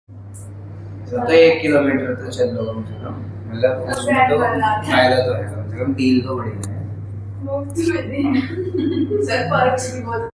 तो 1 किलोमीटर तो चल लो कम से कम, मतलब उसमें तो फायदा तो है, कम से कम डील तो बढ़िया है। सर फर्क भी बहुत।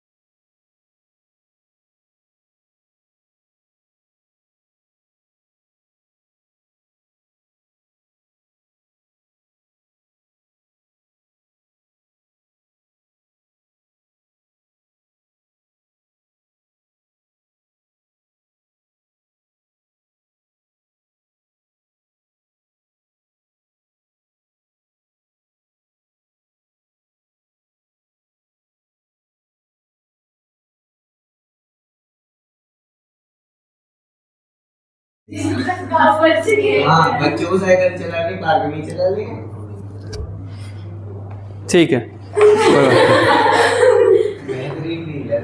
हाँ, बच्चों को साइकिल चलाने पार्क में चला ले। ठीक है, बेहतरीन नहीं है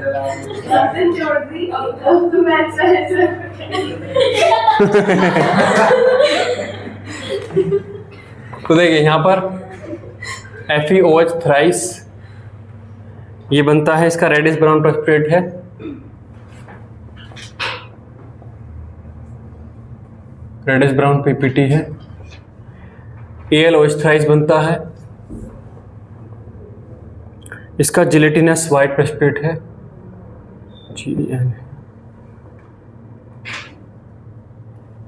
तो देखिए यहाँ पर FeOH थ्राइस ये बनता है, इसका रेडिश ब्राउन प्रेसिपिटेट है। रेडिश ब्राउन PPT है। AlOH थ्राइस बनता है, इसका जिलेटिनस वाइट प्रेसिपिटेट है।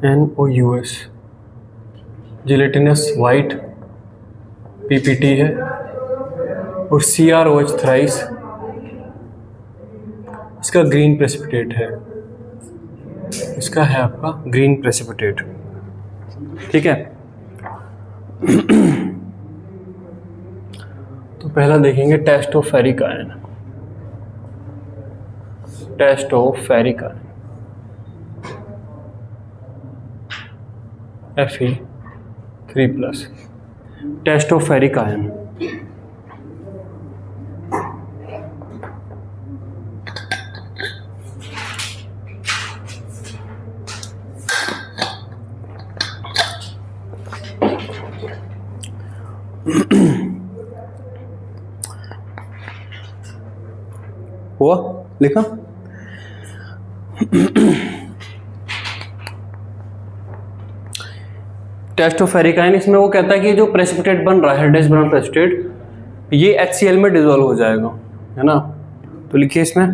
GNOUS जिलेटिनस वाइट PPT है। और CrOH थ्राइस इसका ग्रीन प्रेसिपिटेट है, इसका है आपका ग्रीन प्रेसिपिटेट। ठीक है, तो पहला देखेंगे test of ferric ion. Test of ferric ion Fe3+। Test of ferric ion हुआ लिखा। टेस्ट ऑफ फेरिक आयन, इसमें वो कहता है कि जो प्रेसिपिटेट बन रहा है रेडिश ब्राउन प्रेसिपिटेट, ये HCl में डिसॉल्व हो जाएगा, है ना। तो लिखिए इसमें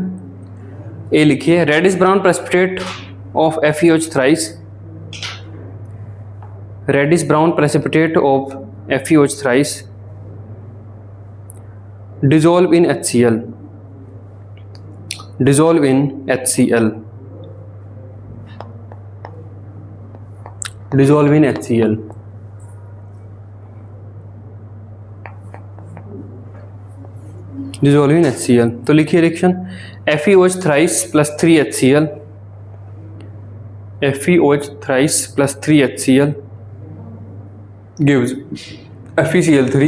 ए लिखिए, reddish brown precipitate of FeOH thrice, reddish brown precipitate of FeOH thrice dissolve in HCl, dissolve in HCl, dissolve in HCl। dissolve in HCl, तो लिखिए reaction FeOH thrice plus 3 HCl, FeOH thrice plus 3 HCl gives FeCl3,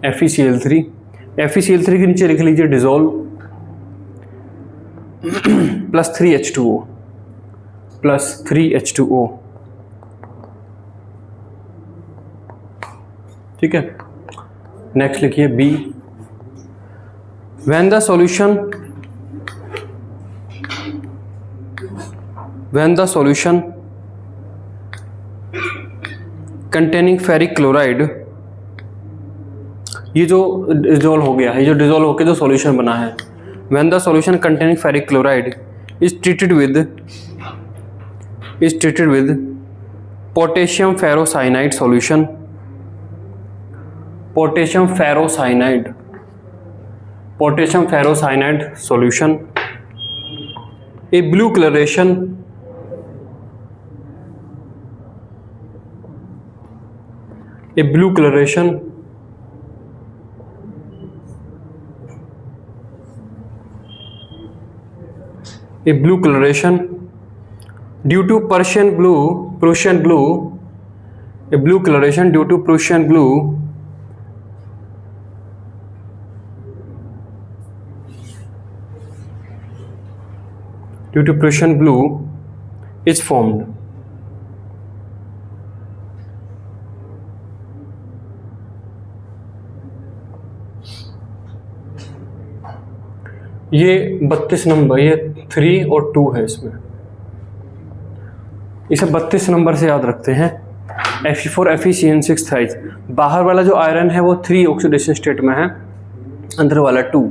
FeCl3, FeCl3 के नीचे लिख लीजिए dissolve plus 3H2O, plus 3H2O। ठीक है, next लिखिए B, when the solution containing ferric chloride, ये जो डिसॉल्व हो गया है, ये जो डिसॉल्व होकर जो सॉल्यूशन बना है, when the solution containing ferric chloride is treated with potassium ferrocyanide solution, potassium ferrocyanide solution, a blue coloration due to Prussian blue, a blue coloration due to Prussian blue is formed। ये 32 number, ये 3 और 2 है इसमें। इसे 32 number से याद रखते हैं। Fe4 FeCN6 thrice. बाहर वाला जो आयरन है वो 3 ऑक्सीडेशन स्टेट में है, अंदर वाला 2,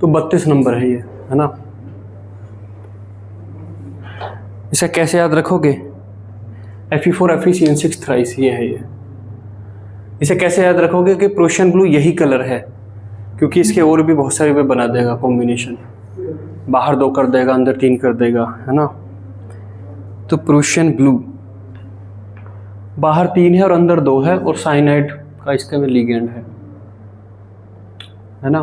तो 32 नंबर है ये, है ना। इसे कैसे याद रखोगे? Fe4 FeCN6 थ्राइस, ये है ये। इसे कैसे याद रखोगे कि प्रूशियन ब्लू यही कलर है, क्योंकि इसके और भी बहुत सारे वे बना देगा कॉम्बिनेशन, बाहर 2 कर देगा, अंदर 3 कर देगा, है ना। तो प्रूशियन ब्लू बाहर 3 है और अंदर 2 है, और साइनाइड का इसका में लिगेंड है ना।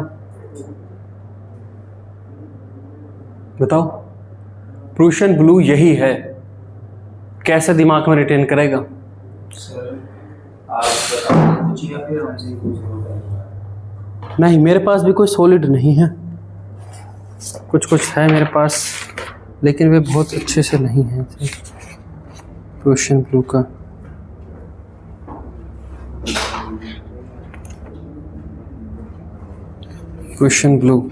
बताओ, प्रूशियन ब्लू यही है, कैसे दिमाग में रिटेन करेगा? सर आप बताओ कुछ या फिर हमसे ही पूछोगे? नहीं, मेरे पास भी कोई सॉलिड नहीं है, कुछ कुछ है मेरे पास, लेकिन वे बहुत अच्छे से नहीं हैं। प्रूशियन ब्लू का प्रूशियन ब्लू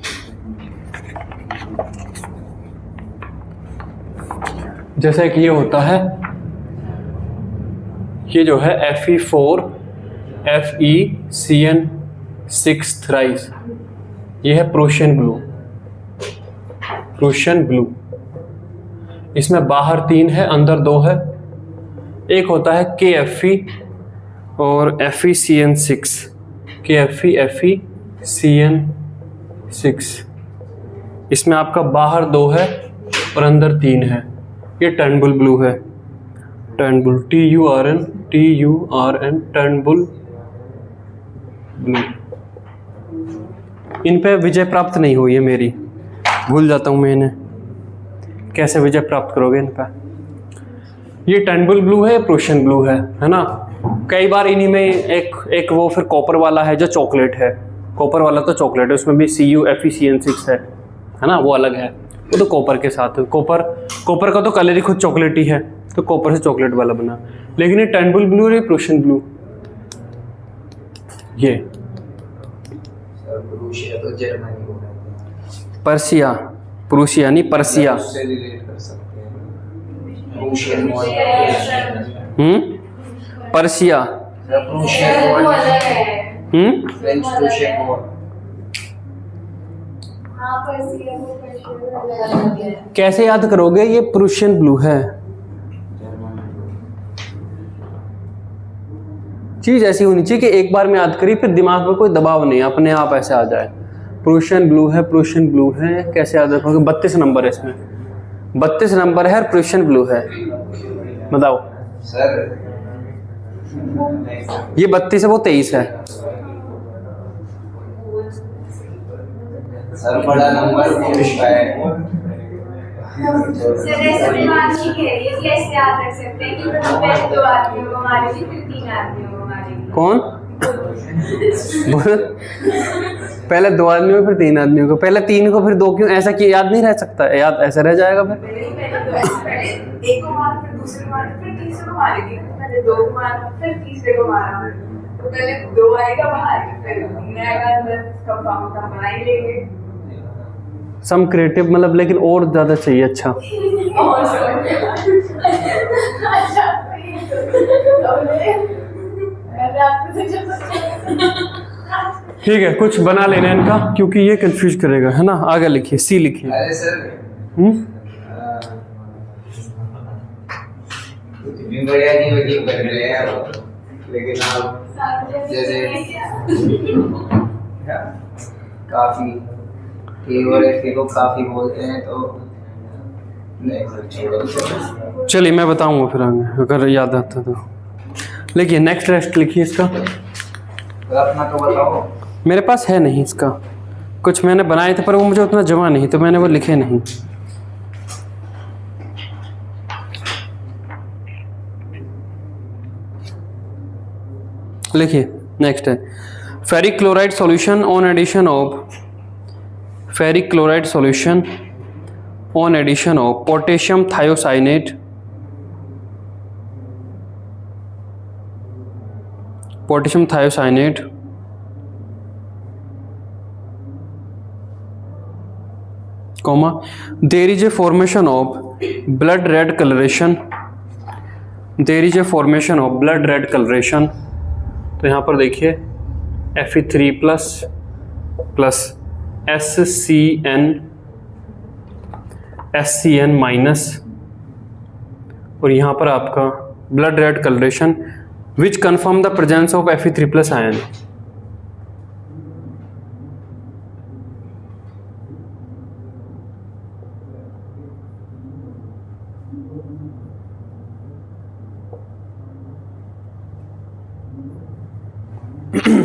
जैसा कि ये होता है, ये जो है Fe4 FeCN6 थ्राइस, ये है प्रूशियन ब्लू। प्रूशियन ब्लू इसमें बाहर 3 है, अंदर 2 है। एक होता है KFe और FeCN6, KFe FeCN6, इसमें आपका बाहर 2 है और अंदर 3 है। ये टर्नबुल ब्लू है, टर्नबुल, TURN टर्नबुल ब्लू। इन पे विजय प्राप्त नहीं हुई है मेरी, भूल जाता हूँ मैं इन्हें, कैसे विजय प्राप्त करोगे इन पे? ये टर्नबुल ब्लू है, प्रूशियन ब्लू है ना। कई बार इन्हीं में एक वो फिर कॉपर वाला है जो चॉकलेट है, कॉपर वाला तो चॉकलेट है, उसमें भी CU FeCN6 है ना, वो अलग है, वो तो कॉपर के साथ है। कॉपर का तो कलर ही खुद चॉकलेट ही है, तो कॉपर से चॉकलेट वाला बना। लेकिन ये टर्नबुल ब्लू और ये प्रूशियन ब्लू, ये प्रूशिया तो जर्मनी को कहते हैं। पर्सिया, प्रूशिया नहीं पर्सिया। उससे रिलेट कर सकते हैं, Prussian Persia, Prussian French Prussian war. कैसे याद करोगे? ये प्रूशियन ब्लू है। चीज ऐसी होनी चाहिए कि एक बार में याद करी, फिर दिमाग में कोई दबाव नहीं, अपने आप ऐसे आ जाए। प्रूशियन ब्लू है, प्रूशियन ब्लू है, कैसे याद रखोगे? 32 नंबर है इसमें, 32 नंबर है और प्रूशियन ब्लू है। बताओ सर, ये 32 है, वो 23 है। सर बड़ा नंबर पुरुष का है। सर ऐसे दिमाग नहीं है, इसलिए ऐसे याद रख सकते हैं कि पहले 2 आदमियों को मारेगी, फिर 3 आदमियों को मारेगी। कौन बोल? पहले 2 आदमियों फिर 3 आदमियों को, पहले 3 को फिर 2 क्यों? ऐसा कि याद नहीं रह सकता है, याद ऐसा रह जाएगा फिर। पहले एक को मारा, फिर दूसरे को मारा, फिर तीसरे को मारेगी। पहले 2 को मारा, फिर तीसरे को मारा, तो पहले 2 आएगा बाहर, फिर 3 आएगा अंदर, कंपाउंड का बना ही लेंगे। सम क्रिएटिव मतलब, लेकिन और ज्यादा चाहिए। अच्छा और ठीक है, कुछ बना लेना इनका, क्योंकि ये कंफ्यूज करेगा, है ना। आगे लिखिए, C लिखिए। अरे सर, इतनी बढ़िया नहीं वकील कर रहे हैं, लेकिन आप जैसे काफी और को काफी बोलते हैं, तो नहीं सर, छोड़ो। चलिए मैं बताऊंगा फिर आगे, अगर याद आता तो। लिखिए नेक्स्ट टेस्ट लिखिए इसका। तो अपना तो बताओ। मेरे पास है नहीं इसका, कुछ मैंने बनाए थे पर वो मुझे उतना जमा नहीं, तो मैंने वो लिखे नहीं। लिखिए नेक्स्ट है ferric chloride solution on addition of ferric chloride solution on addition of potassium thiocyanate, potassium thiocyanate comma there is a formation of blood red coloration there is a formation of blood red coloration. तो यहाँ पर देखिए Fe3 plus SCN minus, और यहाँ पर आपका blood red colouration which confirm the presence of Fe3 plus ion.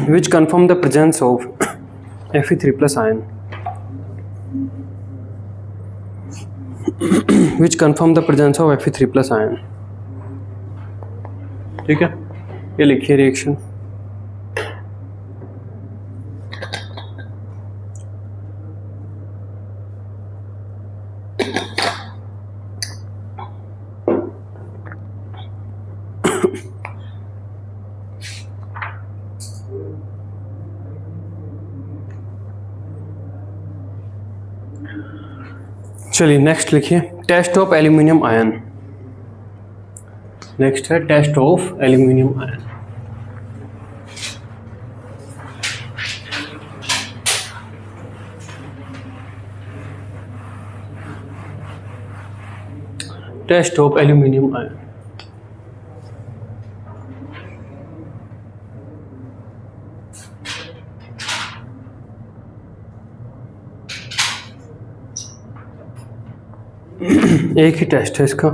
which confirm the presence of Fe3 plus ion, which confirm the presence of Fe3 plus ion। ठीक है, ये लिखिए reaction. चलिए next लिखिए test of aluminium ion. Next है test of aluminium ion. Test of aluminium ion. एक ही test है इसका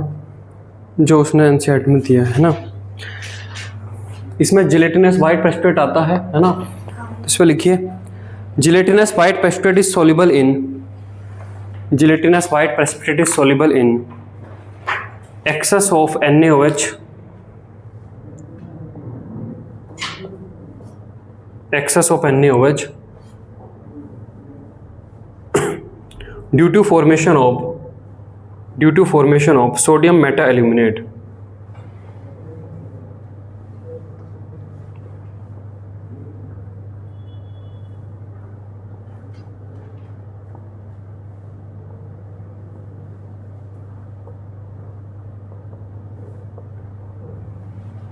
जो उसने एनसीईआरटी में दिया है ना। इसमें जिलेटिनस वाइट प्रेसिपिटेट आता है ना। इस पर लिखिए gelatinous white precipitate is soluble in, gelatinous white precipitate is soluble in excess of NaOH, excess of NaOH due to formation of sodium meta-aluminate।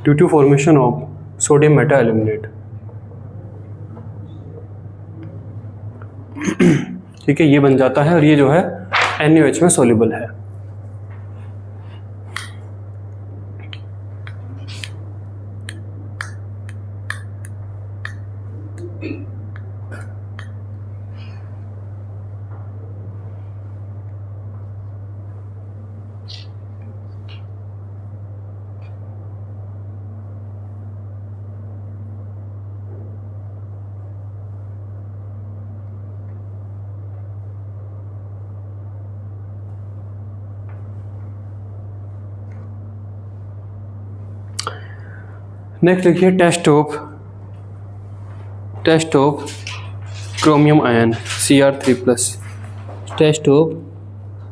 due to formation of sodium meta-aluminate। ठीक है, ये बन जाता है और ये जो है NaOH में सॉल्युबल है। नेक्स्ट लिखिए test of chromium ion Cr3 plus. Test of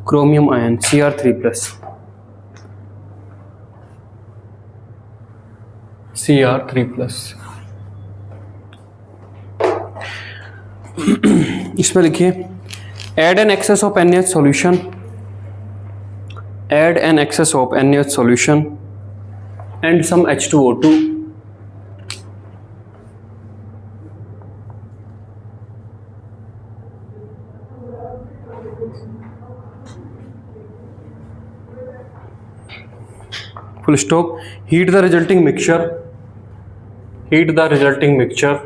chromium ion Cr3 plus, Cr3 plus. इसमें लिखिए add an excess of NaOH solution, add an excess of NaOH solution and some H2O2 full stop, heat the resulting mixture, heat the resulting mixture,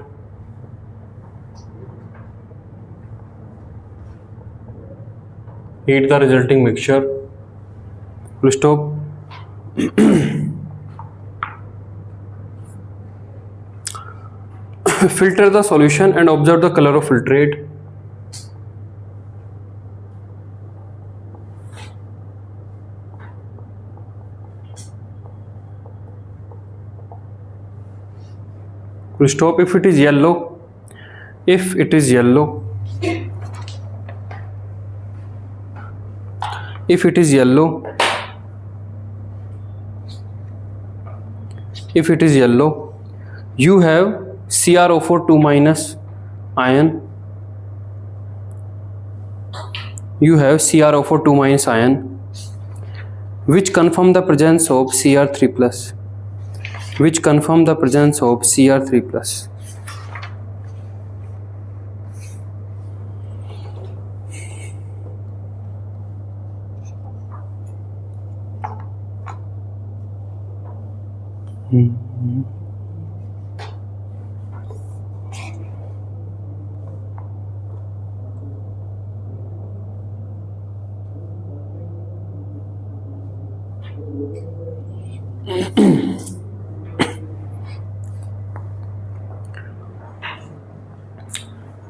heat the resulting mixture, full stop। filter the solution and observe the color of filtrate। Full stop, if it is yellow, if it is yellow, if it is yellow, if it is yellow, you have CrO4 2 minus ion, you have CrO4 2 minus ion which confirm the presence of Cr3 plus, which confirm the presence of Cr3 plus.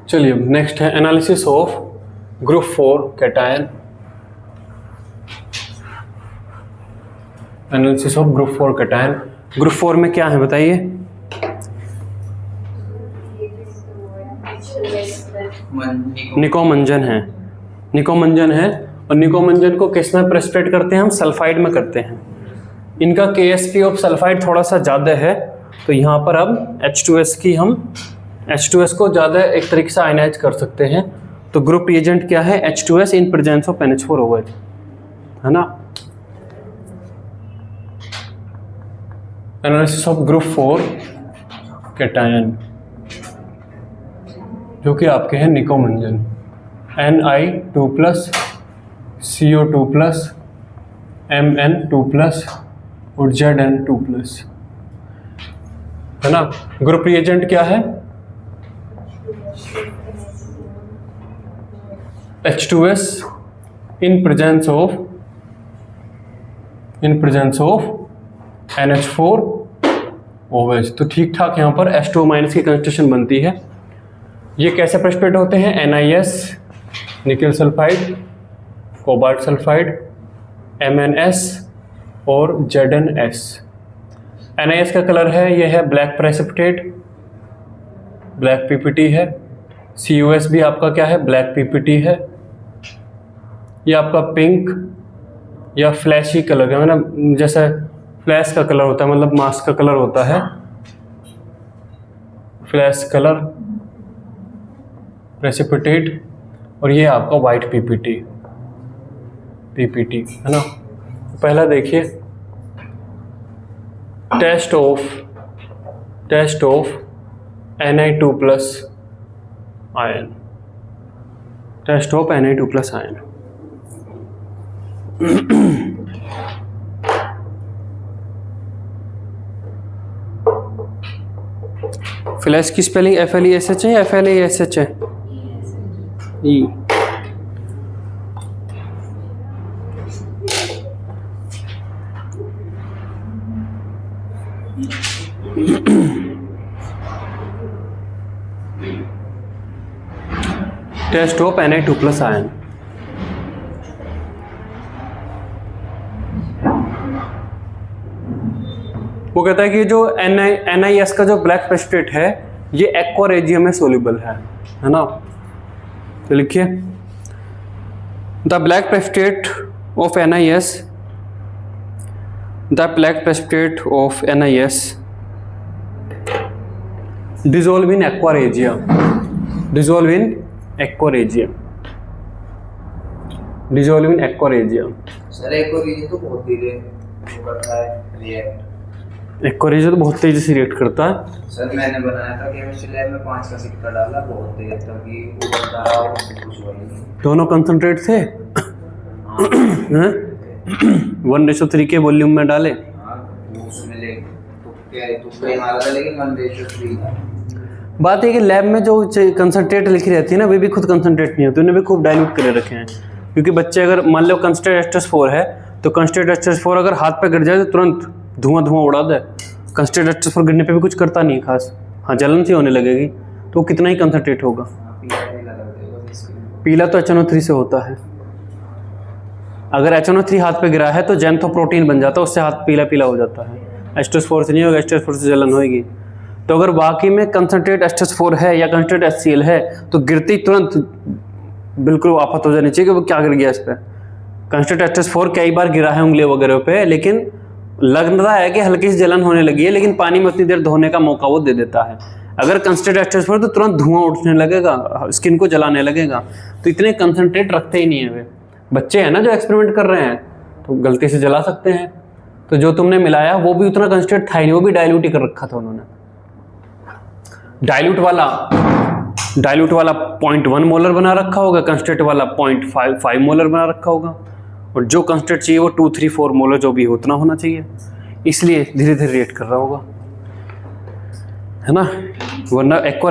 चलिए next है analysis of group 4 cation. Analysis of group 4 cation. Group 4 में क्या है बताइए? निकोमंजन है, निकोमंजन है। और निकोमंजन को किस में प्रेसिपिटेट करते हैं हम? सल्फाइड में करते हैं। इनका KSP ऑफ सल्फाइड थोड़ा सा ज़्यादा है, तो यहाँ पर अब H2S की हम H2S को ज़्यादा एक तरीके से आयनाइज कर सकते हैं। तो ग्रुप रिएजेंट क्या है? H2S in presence of NH4OH, है ना। एनालिसिस ऑफ ग्रुप 4 कैटायन जो कि आपके हैं निकोमंजन, Ni2+, CO2+, Mn2+ और Zn2+, है ना। ग्रुप रिएजेंट क्या है? H2S in presence of NH4OH। तो ठीक ठाक यहाँ पर H2- की कंस्टिट्यूशन बनती है। ये कैसे प्रेसिपिटेट होते हैं? NiS निकल सल्फाइड, कोबाल्ट सल्फाइड, MnS और ZnS। NiS का कलर है, ये है ब्लैक प्रेसिपिटेट, ब्लैक PPT है। COS भी आपका क्या है? ब्लैक PPT है। ये आपका पिंक या फ्लैशी कलर है ना, जैसे फ्लैश का कलर होता है, मतलब मास्क का कलर होता है, फ्लैश कलर प्रेसिपिटेट। और ये आपका वाइट PPT है ना। पहला देखिए, test of Ni2+ ion, test of Ni2+ ion. Flash की स्पेलिंग FLESH है या FLASH है? E. Test of Ni2+ ion. वो कहता है कि जो NiS का जो ब्लैक प्रेसिपिटेट है ये एक्वा रेजियम में सोल्यूबल है ना। तो लिखिए, the black precipitate of NiS, the black precipitate of NiS dissolve in aqua regia, dissolve in aqua regia, dissolve in aqua regia। Sir aqua regia तो बहुत धीरे करता है रिएक्ट, एक्वा रेजियन तो बहुत तेजी से रिएक्ट करता है। सर मैंने बनाया था केमिस्ट्री लैब में, 5 का सिक्का डाला, बहुत देर तक ही उबलता रहा और कुछ हुआ नहीं। दोनों कंसंट्रेट थे, 1:3 के वॉल्यूम में डाले। हाँ, उसमें ले तो कहीं मारा था, लेकिन 1:3 था। बात है कि लैब में जो कंसंट्रेट लिखी रहती है ना, वे भी खुद कंसंट्रेट नहीं होती, उन्हें भी खूब डाइल्यूट करे रखे हैं। क्योंकि बच्चे अगर मान लो कंसंट्रेट H+4 है, तो कंसंट्रेट H+4 अगर हाथ पे गिर जाए तो तुरंत धुआं उड़ा दे। कंसंट्रेट H+4 गिरने पे भी कुछ करता नहीं खास, हाँ जलन सी होने लगेगी, तो कितना ही कंसंट्रेट होगा। पीला तो HNO3 से होता है। अगर HNO3 हाथ पे गिरा है तो जेंथोप्रोटीन बन जाता है, उससे हाथ पीला पीला हो जाता है। H+4 से नहीं होगा, H+4 से जलन होगी। तो अगर वाकई में कंसंट्रेट H+4 है या कंसंट्रेट HCl है तो गिरते ही तुरंत बिल्कुल आफत हो जानी चाहिए कि वो क्या गिर गया इस पर। कंसंट्रेट H+4 कई बार गिरा है उंगली वगैरह पे, लेकिन लग रहा है कि हल्की सी जलन होने लगी है, लेकिन पानी में उतनी देर धोने का मौका वो दे देता है। अगर कंसंट्रेट H+4 तो तुरंत धुआं उठने लगेगा, स्किन को जलाने लगेगा। तो इतने कंसंट्रेट रखते ही नहीं है वे। बच्चे हैं ना जो एक्सपेरिमेंट कर रहे हैं, तो गलती से जला सकते हैं। तो जो तुमने मिलाया वो भी उतना कंसंट्रेट था ही नहीं, वो भी डाइल्यूट ही कर रखा था उन्होंने। डाइल्यूट वाला 0.1 मोलर बना रखा होगा, कंसंट्रेट वाला 0.5 मोलर बना रखा होगा, और जो कंसंट्रेट चाहिए वो 2, 3, 4 मोलर जो भी उतना होना चाहिए, इसलिए धीरे धीरे रिएक्ट कर रहा होगा, है ना। वरना एक्वा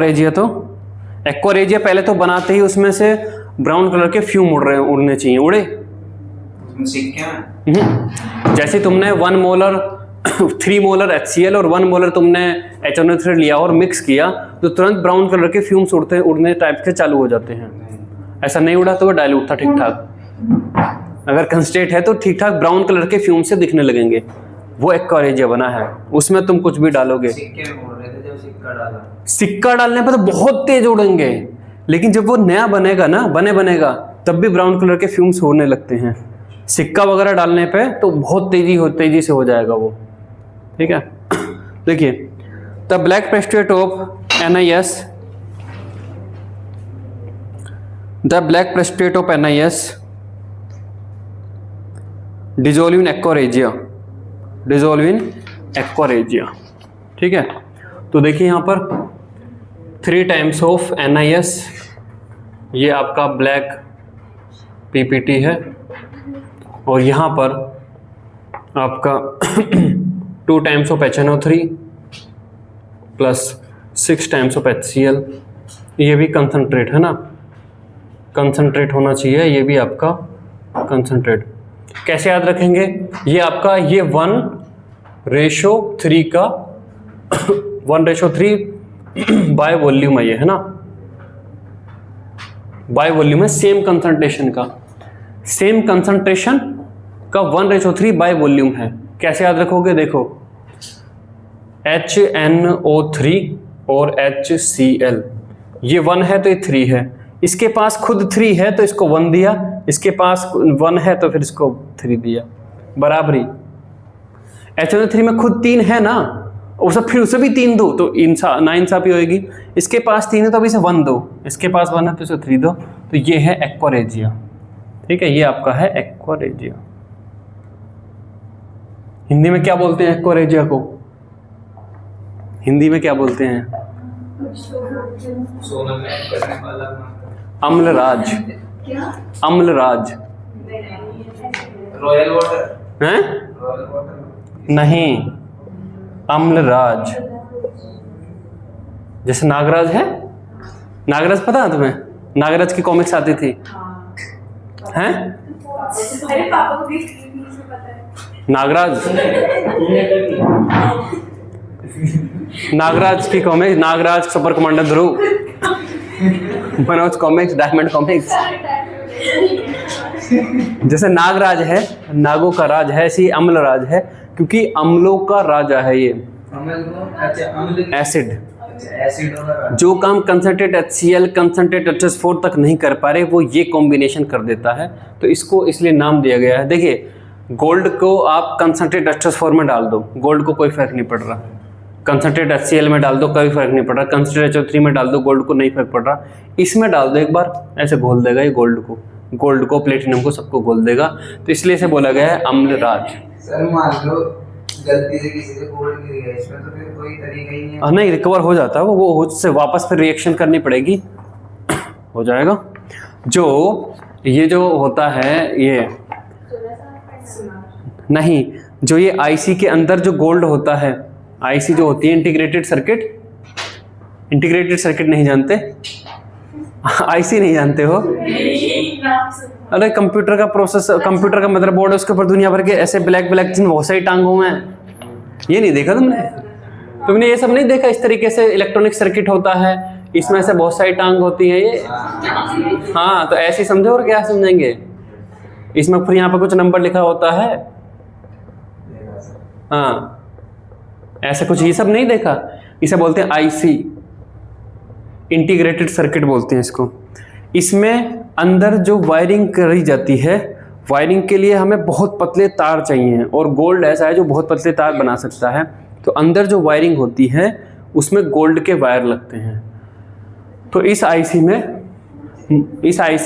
रेजिया पहले तो बनाते ही उसमें से ब्राउन कलर के फ्यूम उड़ने चाहिए, उड़े। जैसे तुमने 1 मोलर 3 मोलर HCl और 1 मोलर तुमने HNO3 लिया और मिक्स किया तो तुरंत ब्राउन कलर के फ्यूम्स उड़ने टाइप के चालू हो जाते हैं। ऐसा नहीं उड़ा तो वो डाइल्यूट था ठीक ठाक। अगर कंसंट्रेट है तो ठीक ठाक ब्राउन कलर के फ्यूम से दिखने लगेंगे, वो एक्वा रेजिया बना है। उसमें तुम कुछ भी डालोगे, सिक्का डालने पर तो बहुत तेज उड़ेंगे, लेकिन जब वो नया बनेगा ना बनेगा तब भी ब्राउन कलर के फ्यूम्स होने लगते हैं। सिक्का वगैरह डालने पे तो बहुत तेजी से हो जाएगा वो, ठीक है। देखिए the black precipitate of NiS dissolve in aqua regia, ठीक है। तो देखिए यहाँ पर 3 टाइम्स ऑफ NiS, ये आपका ब्लैक PPT है, और यहाँ पर आपका 2 times of HNO3 plus 6 times of HCl, ये भी कंसंट्रेट है ना, कंसंट्रेट होना चाहिए, ये भी आपका कंसंट्रेट। कैसे याद रखेंगे, ये आपका ये 1:3 का 1:3 बाय वॉल्यूम है ये, है ना, बाय वॉल्यूम है, सेम कंसंट्रेशन का 1:3 बाय वॉल्यूम है। कैसे याद रखोगे, देखो HNO3 और HCl, ये 1 है तो ये 3 है, इसके पास खुद 3 है तो इसको 1 दिया, इसके पास 1 है तो फिर इसको 3 दिया, बराबरी। HNO3 में खुद 3 है ना, फिर उसे भी 3 दो तो नाइंसाफी होएगी। इसके पास 3 है तो अभी इसे 1 दो, इसके पास 1 है तो इसे 3 दो, तो ये है एक्वा रेजिया, ठीक है। ये आपका है एक्वा रेजिया। हिंदी में क्या बोलते हैं एक्वा रेजिया को, हिंदी में क्या बोलते हैं? अम्लराज, अम्लराज। रॉयल वाटर हैं? नहीं, अम्लराज। जैसे नागराज है, नागराज पता है तुम्हें? नागराज की कॉमिक्स आती थी, हैं? अरे पापा को भी पता है। नागराज की कॉमिक्स, नागराज सुपर कमांडर ध्रुव, मनोज कॉमिक्स, डायमंड कॉमिक्स। जैसे नागराज है, नागों का राज है, ऐसी अम्लराज है क्योंकि अम्लों का राजा है ये। एसिड, जो काम कंसंट्रेट HCl कंसंट्रेट H4 तक नहीं कर पा रहे वो ये कॉम्बिनेशन कर देता है, तो इसको इसलिए नाम दिया गया है। देखिए गोल्ड को आप कंसंट्रेट H4 में डाल दो, गोल्ड को कोई फर्क नहीं पड़ रहा, कंसंट्रेट HCl में डाल दो कोई फर्क नहीं पड़ रहा, कंसंट्रेट HO3 में डाल दो गोल्ड को नहीं फर्क पड़ रहा, इसमें डाल दो एक बार, ऐसे घोल देगा ये गोल्ड को प्लेटिनम को सबको घोल देगा, तो इसलिए इसे बोला गया है अम्लराज। सर मान लो गलती से किसी से गोल्ड गिर गया, इसमें तो फिर कोई तरीका ही नहीं है। नहीं, रिकवर हो जाता है वो उससे वापस फिर रिएक्शन करनी पड़ेगी, हो जाएगा। जो ये जो होता है ये नहीं, जो ये IC के अंदर जो गोल्ड होता है, IC जो होती है इंटीग्रेटेड सर्किट नहीं जानते? IC नहीं जानते हो? अरे कंप्यूटर का प्रोसेस, कंप्यूटर का मदरबोर्ड है, उसके ऊपर दुनिया भर के ऐसे ब्लैक जिन बहुत सारी टांग हुए हैं, ये नहीं देखा तुमने ये सब नहीं देखा? इस तरीके से इलेक्ट्रॉनिक सर्किट होता है, इसमें से बहुत सारी टांग होती है ये। हाँ, तो ऐसे समझो और क्या समझेंगे, इसमें फिर यहाँ पर कुछ नंबर लिखा होता है, हाँ ऐसे कुछ, ये सब नहीं देखा? इसे बोलते हैं IC, इंटीग्रेटेड सर्किट बोलते हैं इसको। इसमें अंदर जो वायरिंग करी जाती है, वायरिंग के लिए हमें बहुत पतले तार चाहिए, और गोल्ड ऐसा है जो बहुत पतले तार बना सकता है, तो अंदर जो वायरिंग होती है उसमें गोल्ड के वायर लगते हैं। तो इस IC में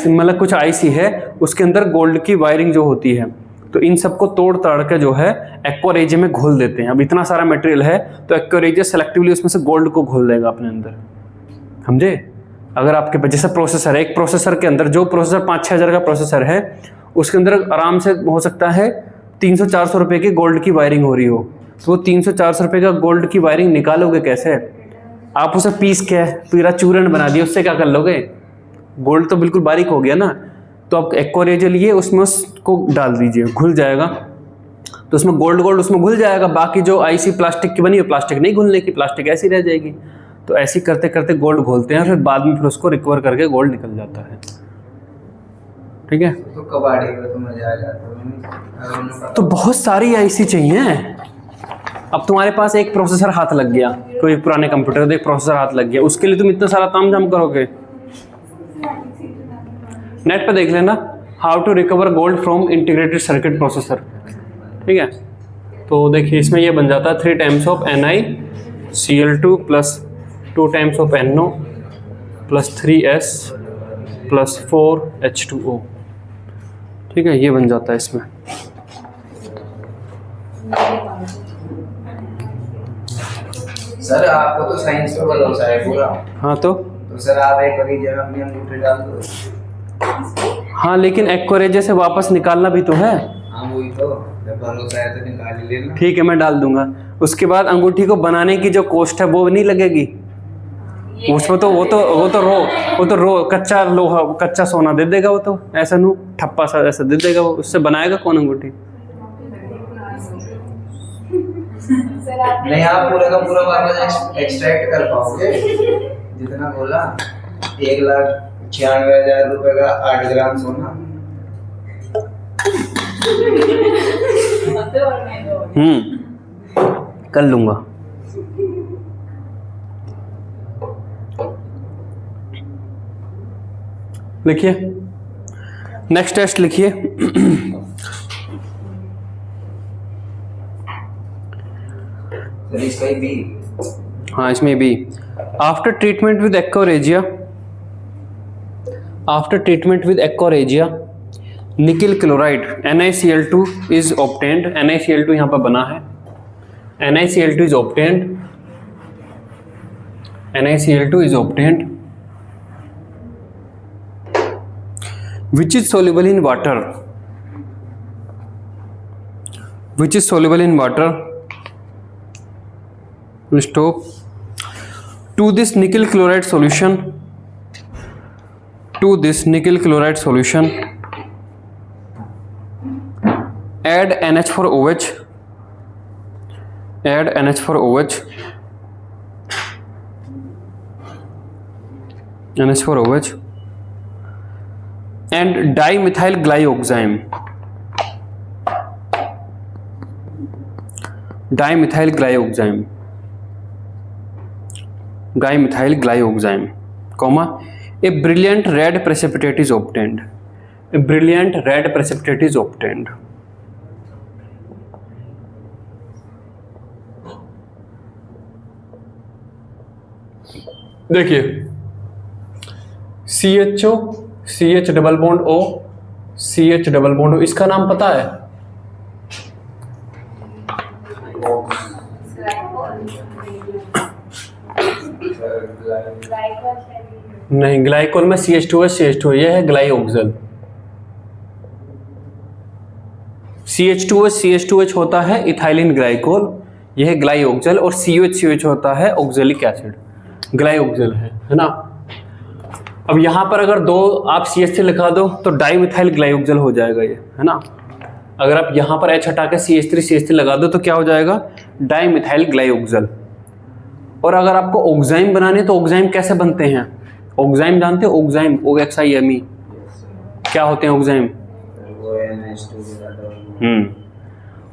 मतलब कुछ IC है, उसके अंदर गोल्ड की वायरिंग जो होती है तो इन सबको तोड़ ताड़ के जो है एक्वा रेजिया में घोल देते हैं। अब इतना सारा मटेरियल है तो एक्वा रेजिया सेलेक्टिवली उसमें से गोल्ड को घोल देगा अपने अंदर, समझे। अगर आपके पास जैसे प्रोसेसर है, एक प्रोसेसर के अंदर जो प्रोसेसर 5-6 हज़ार का प्रोसेसर है उसके अंदर आराम से हो सकता है 300-400 रुपये की गोल्ड की वायरिंग हो रही हो, तो वो 300-400 रुपये का गोल्ड की वायरिंग निकालोगे कैसे? आप उसे पीस के पूरा चूरन बना दिया, उससे क्या कर लोगे? गोल्ड तो बिल्कुल बारीक हो गया ना। तो आप एक्वा रेजिया लिए उसमें उसको डाल दीजिए, घुल जाएगा, तो उसमें गोल्ड उसमें घुल जाएगा। बाकी जो आईसी प्लास्टिक की बनी है प्लास्टिक नहीं घुलने की, प्लास्टिक ऐसी रह जाएगी। तो ऐसे करते करते गोल्ड घोलते हैं, फिर बाद में फिर उसको रिकवर करके गोल्ड निकल जाता है, ठीक है। तो कबाड़ी का तो मजा आ जाता है। तो बहुत सारी आईसी चाहिए। अब तुम्हारे पास एक प्रोसेसर हाथ लग गया, कोई पुराने कंप्यूटर में एक प्रोसेसर हाथ लग गया, उसके लिए तुम इतना सारा तामझाम करोगे? नेट पे देख लेना, how to recover gold from integrated circuit processor, ठीक है। तो देखिए इसमें ये बन जाता है 3 times of NiCl2 plus 2 times of NO plus 3S plus 4H2O, ठीक है, ये बन जाता है इसमें। सर आपको तो साइंस पे भरोसा है पूरा। हाँ तो सर आप एक बार जगह अपनी अंगूठी डाल दो। हाँ, लेकिन एक्वा रेजिया से वापस निकालना भी तो है। हाँ वही तो, जब भरोसा है तो निकाल ही लेना। ठीक है, मैं डाल दूंगा। उसके बाद अंगूठी को बनाने की जो कॉस्ट है वो नहीं लगेगी उसमें, तो वो तो रो कच्चा लोहा कच्चा सोना दे देगा वो, तो ऐसा नू ठप्पा सा ऐसा दे देगा वो, उससे बनाएगा कौन अंगूठी? नहीं, आप पूरा का पूरा वापस एक्सट्रैक्ट कर पाओगे जितना बोला। 1,96,000 रुपए का 8 ग्राम सोना। कर लूंगा। लिखिए नेक्स्ट टेस्ट लिखिए। इसका ही बी। हाँ इसमें भी। After treatment with aqua regia nickel chloride NiCl2 is obtained. NiCl2 यहाँ पर बना है, NiCl2 is obtained which is soluble in water, stop. To this nickel chloride solution add NH4OH and dimethyl glyoxime. Comma, a brilliant red precipitate is obtained. देखिए CH double bond O, CH double bond O, इसका नाम पता है? नहीं, glycol में CH2H यह है ग्लाइओक्सल। CH2H होता है इथाइलिन ग्लाइकोल, यह है ग्लाइओक्सल, और COH होता है ऑक्जेलिक एसिड, ग्लाइओक्सल है ना। अब यहाँ पर अगर दो आप CH3 लिखा दो तो डाइमिथाइल ग्लाइओक्सल हो जाएगा ये, है ना। अगर आप यहाँ पर H हटा के CH3 लगा दो तो क्या हो जाएगा? डाइमिथाइल ग्लाइओक्सल। और अगर आपको ऑक्साइम बनाने तो ऑक्साइम कैसे बनते हैं? ऑक्साइम जानते हो? ऑक्साइम OXIME क्या होते हैं ऑक्साइम?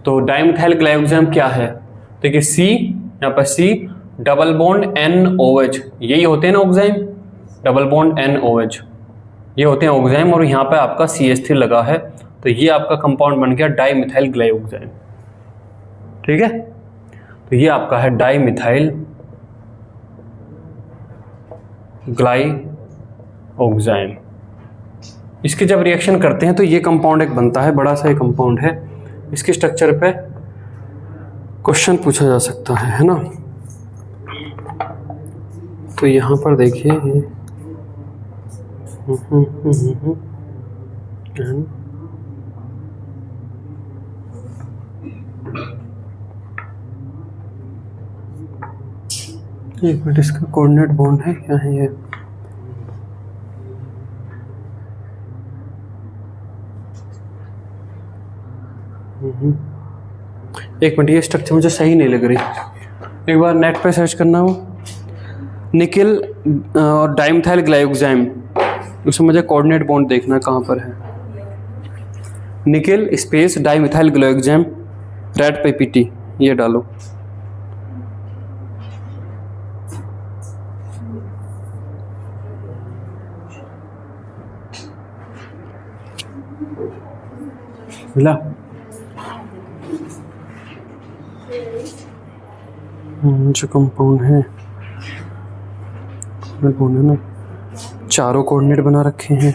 तो डाइमिथाइल ग्लाइओक्साइम क्या है? देखिए C, यहाँ पर C डबल बॉन्ड NOH, यही होते हैं ना ऑक्साइम, डबल बॉन्ड NOH ये होते हैं ऑक्साइम, और यहाँ पे आपका CH3 लगा है तो ये आपका कंपाउंड बन गया डाइमिथाइल ग्लाइओक्साइम, ठीक है। तो ये आपका है डाइमिथाइल ग्लाइओक्साइम, इसके जब रिएक्शन करते हैं तो ये कंपाउंड एक बनता है, बड़ा सा एक कंपाउंड है। इसके स्ट्रक्चर पे क्वेश्चन पूछा जा सकता है ना। तो यहाँ पर देखिए एक मिनट, इसका कोऑर्डिनेट बॉन्ड है क्या है ये? एक मिनट, ये स्ट्रक्चर मुझे सही नहीं लग रही। एक बार नेट पे सर्च करना हो, निकिल और डाइमेथाइल ग्लाइकोजाइम, उसमें मुझे कोऑर्डिनेट बॉन्ड देखना कहाँ पर है। Nickel space dimethyl glyoxime red PPT, ये डालो। मिला? जो कंपाउंड है ना, चारों कोऑर्डिनेट बना रखे हैं।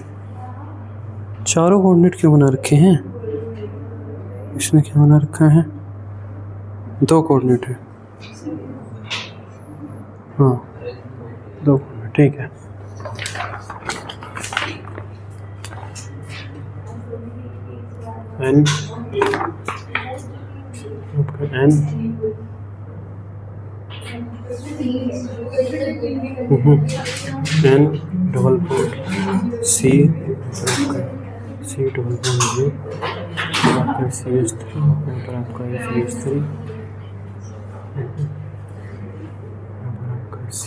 चारों कोऑर्डिनेट क्यों बना रखे हैं? इसने क्या बना रखा है? 2 कोऑर्डिनेट है। हाँ 2 कोऑर्डिनेट, ठीक है। N N double bond C double bond ये आपका CH3, यहाँ पर आपका CH3, आपका C,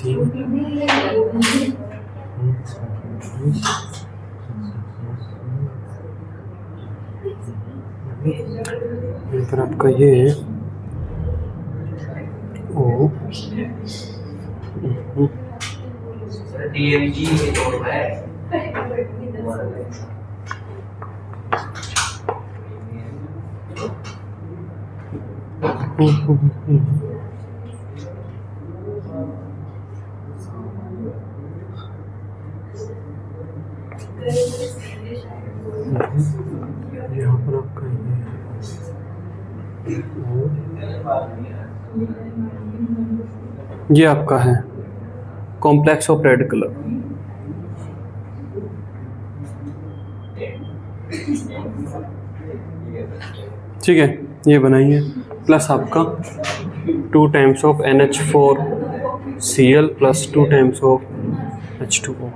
यहाँ पर आपका ये ओ DMG है। यहाँ पर आपका ये आपका है कॉम्प्लेक्स ऑफ रेड कलर। ठीक है, ये बनाइए। प्लस आपका 2 times of NH4Cl plus 2 times of H2O।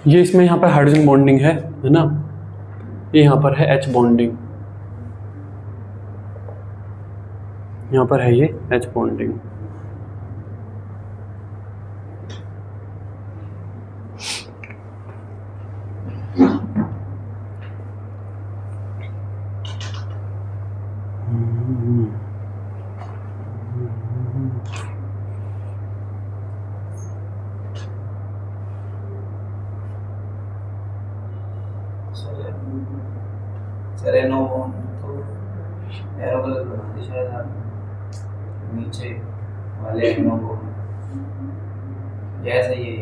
ये इसमें यहाँ पर हाइड्रोजन बॉन्डिंग है ना, ये यहाँ पर है H बॉन्डिंग, यहाँ पर है ये H बॉन्डिंग। सर एनो तो एरो कलर बना दी शायद आप नीचे वाले एनो को, जैसे ये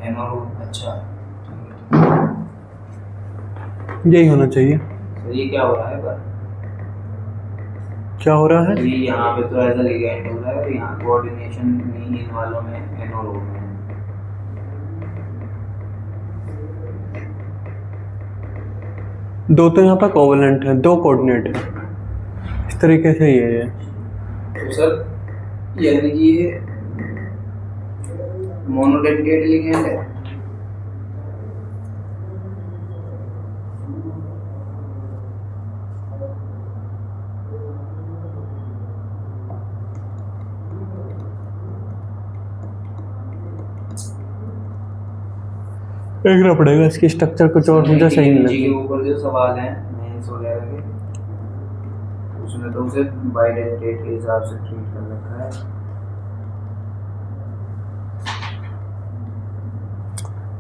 एनो रो। अच्छा यही होना चाहिए। सर ये क्या हो रहा है पर? क्या हो रहा है? ये यहाँ पे तो ऐसा लिगेंड हो रहा है और यहाँ कोऑर्डिनेशन नहीं इन वालों में एनो रो में। दो तो यहाँ पर कोवलेंट है, 2 कोऑर्डिनेट है, इस तरीके से ये है। तो सर यानी कि ये मोनोडेडिकेट लिगेंड है। देखना पड़ेगा इसकी स्ट्रक्चर कुछ और मुझे सही नहीं जी के लगा। ऊपर जो सवाल हैं मेंस वगैरह के, उसमें तो उसे बाय डेट के हिसाब से ट्रीट कर रखा है।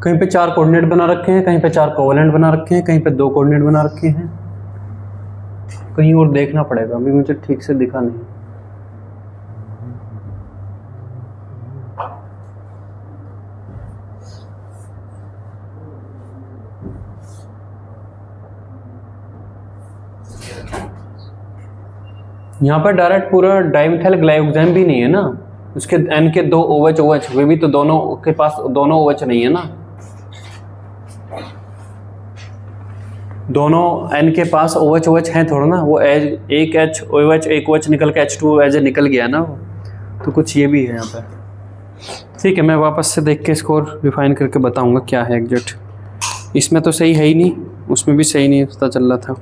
कहीं पे 4 कोऑर्डिनेट बना रखे हैं, कहीं पे 4 कोवेलेंट बना रखे हैं, कहीं पे 2 कोऑर्डिनेट बना रखे हैं, कहीं और देखना पड़ेगा, अभी मुझे ठीक से दिखा नहीं। यहाँ पर डायरेक्ट पूरा डाइमिथाइल ग्लाइकोजेन भी नहीं है ना, उसके N के 2 OH OH, वे भी तो दोनों के पास दोनों OH नहीं है ना, दोनों N के पास OH OH हैं थोड़ा ना, वो एक H OH एक OH निकल के H2 एज निकल गया ना, तो कुछ ये भी है यहाँ पे। ठीक है, मैं वापस से देख के इसको रिफाइन करके बताऊंगा क्या है एग्जैक्ट। इसमें तो सही है ही नहीं, उसमें भी सही नहीं पता चल रहा था।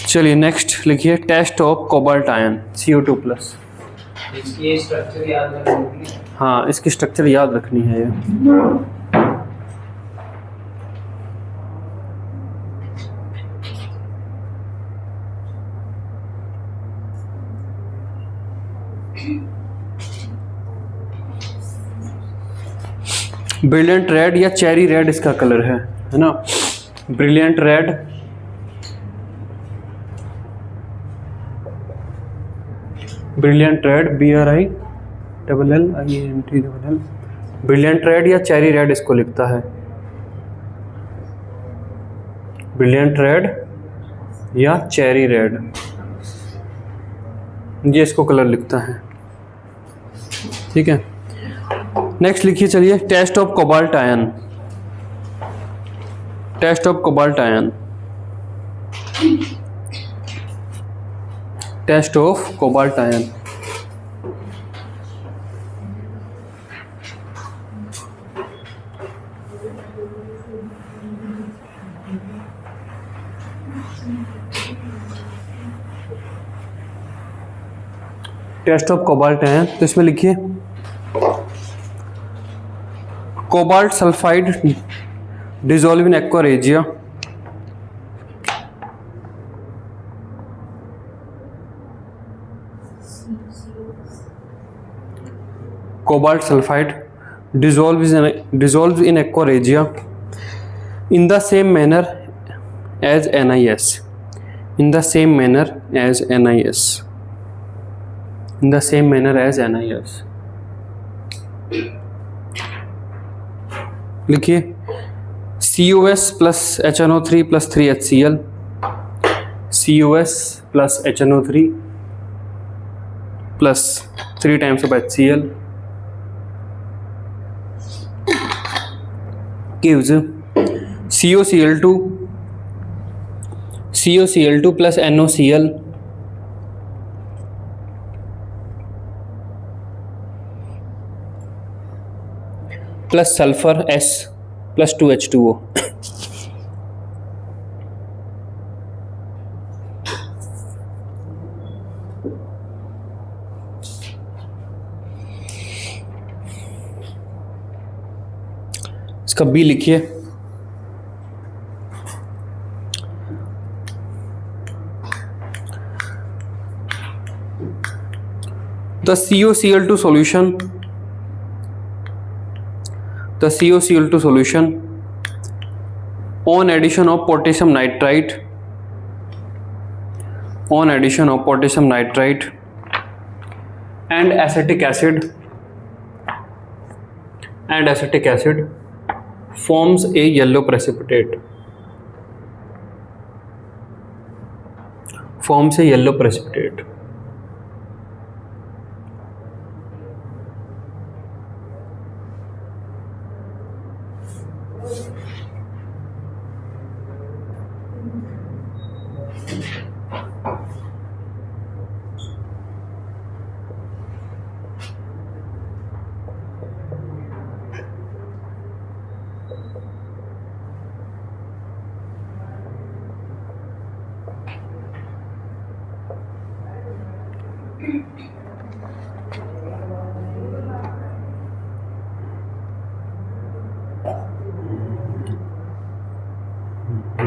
चलिए नेक्स्ट लिखिए, test of cobalt ion CO2+। इसकी स्ट्रक्चर याद रखनी है। हाँ, इसकी स्ट्रक्चर याद रखनी है ये। ब्रिलियंट रेड या चेरी रेड इसका कलर है ना, brilliant red, brilliant red BRILLIANT, brilliant red या चेरी रेड इसको लिखता है, ब्रिलियंट रेड या चेरी रेड, ये इसको कलर लिखता है। ठीक है, नेक्स्ट लिखिए चलिए, test of cobalt ion, test of cobalt ion, test of cobalt ion. Test of cobalt ion, तो इसमें लिखिए cobalt sulphide dissolve in aqua regia, cobalt sulfide dissolves in aqua regia in the same manner as NiS, in the same manner as NiS, in the same manner as NiS। लिखिए COS plus HNO3 plus 3HCl, COS plus HNO3 plus 3 times of HCl gives COCl2 plus NOCl plus sulfur S plus 2H2O। इसका B लिखिए, the COCl2 solution on addition of potassium nitrite and acetic acid forms a yellow precipitate,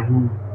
hmm.